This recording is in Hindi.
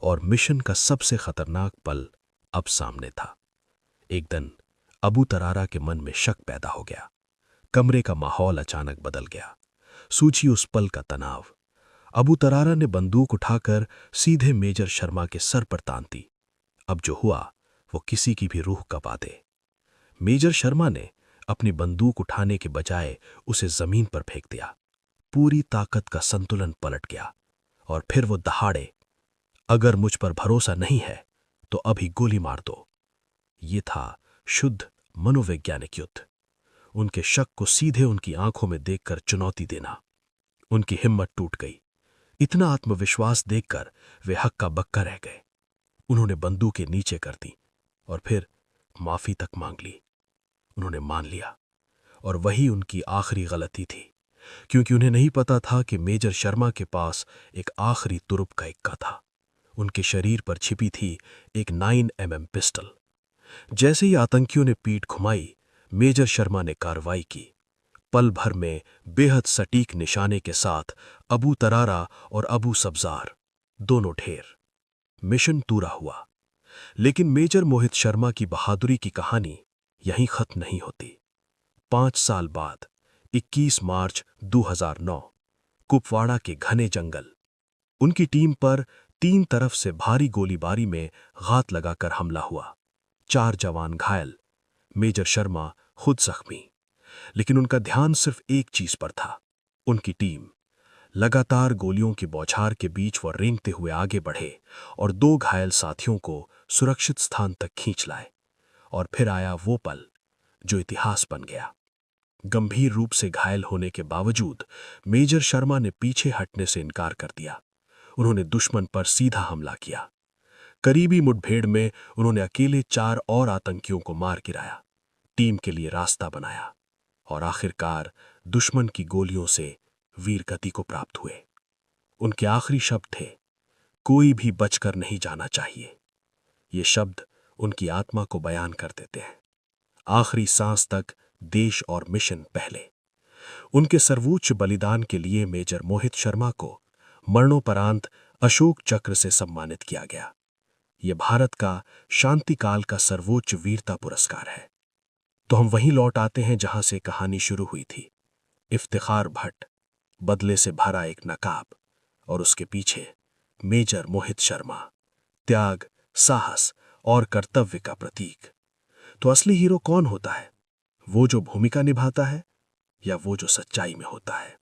और मिशन का सबसे खतरनाक पल अब सामने था। एक दिन अबू तरारा के मन में शक पैदा हो गया। कमरे का माहौल अचानक बदल गया। सूझी उस पल का तनाव। अबू तरारा ने बंदूक उठाकर सीधे मेजर शर्मा के सर पर तान दी। अब जो हुआ वो किसी की भी रूह कँपा दे। मेजर शर्मा ने अपनी बंदूक उठाने के बजाय उसे जमीन पर फेंक दिया। पूरी ताकत का संतुलन पलट गया और फिर वो दहाड़े, अगर मुझ पर भरोसा नहीं है तो अभी गोली मार दो। ये था शुद्ध मनोवैज्ञानिक युद्ध। उनके शक को सीधे उनकी आंखों में देखकर चुनौती देना। उनकी हिम्मत टूट गई। इतना आत्मविश्वास देखकर वे हक्का बक्का रह गए। उन्होंने बंदूकें नीचे कर दी और फिर माफी तक मांग ली। उन्होंने मान लिया और वही उनकी आखिरी गलती थी, क्योंकि उन्हें नहीं पता था कि मेजर शर्मा के पास एक आखिरी तुरुप का इक्का था। उनके शरीर पर छिपी थी एक 9mm पिस्टल। जैसे ही आतंकियों ने पीठ घुमाई, मेजर शर्मा ने कार्रवाई की। पल भर में बेहद सटीक निशाने के साथ अबू तरारा और अबू सब्जार दोनों ढेर। मिशन पूरा हुआ, लेकिन मेजर मोहित शर्मा की बहादुरी की कहानी यहीं खत्म नहीं होती। 5 साल बाद 21 मार्च 2009 कुपवाड़ा के घने जंगल। उनकी टीम पर 3 तरफ से भारी गोलीबारी में घात लगाकर हमला हुआ। 4 जवान घायल, मेजर शर्मा खुद जख्मी। लेकिन उनका ध्यान सिर्फ एक चीज पर था, उनकी टीम। लगातार गोलियों की बौछार के बीच वो रेंगते हुए आगे बढ़े और 2 घायल साथियों को सुरक्षित स्थान तक खींच लाए। और फिर आया वो पल जो इतिहास बन गया। गंभीर रूप से घायल होने के बावजूद मेजर शर्मा ने पीछे हटने से इनकार कर दिया। उन्होंने दुश्मन पर सीधा हमला किया। करीबी मुठभेड़ में उन्होंने अकेले 4 और आतंकियों को मार गिराया, टीम के लिए रास्ता बनाया और आखिरकार दुश्मन की गोलियों से वीर गति को प्राप्त हुए। उनके आखिरी शब्द थे, कोई भी बचकर नहीं जाना चाहिए। ये शब्द उनकी आत्मा को बयान कर देते हैं। आखिरी सांस तक देश और मिशन पहले। उनके सर्वोच्च बलिदान के लिए मेजर मोहित शर्मा को मरणोपरांत अशोक चक्र से सम्मानित किया गया। यह भारत का शांतिकाल का सर्वोच्च वीरता पुरस्कार है। तो हम वहीं लौट आते हैं जहां से कहानी शुरू हुई थी। इफ्तिखार भट्ट, बदले से भरा एक नकाब, और उसके पीछे मेजर मोहित शर्मा, त्याग, साहस और कर्तव्य का प्रतीक। तो असली हीरो कौन होता है? वो जो भूमिका निभाता है या वो जो सच्चाई में होता है?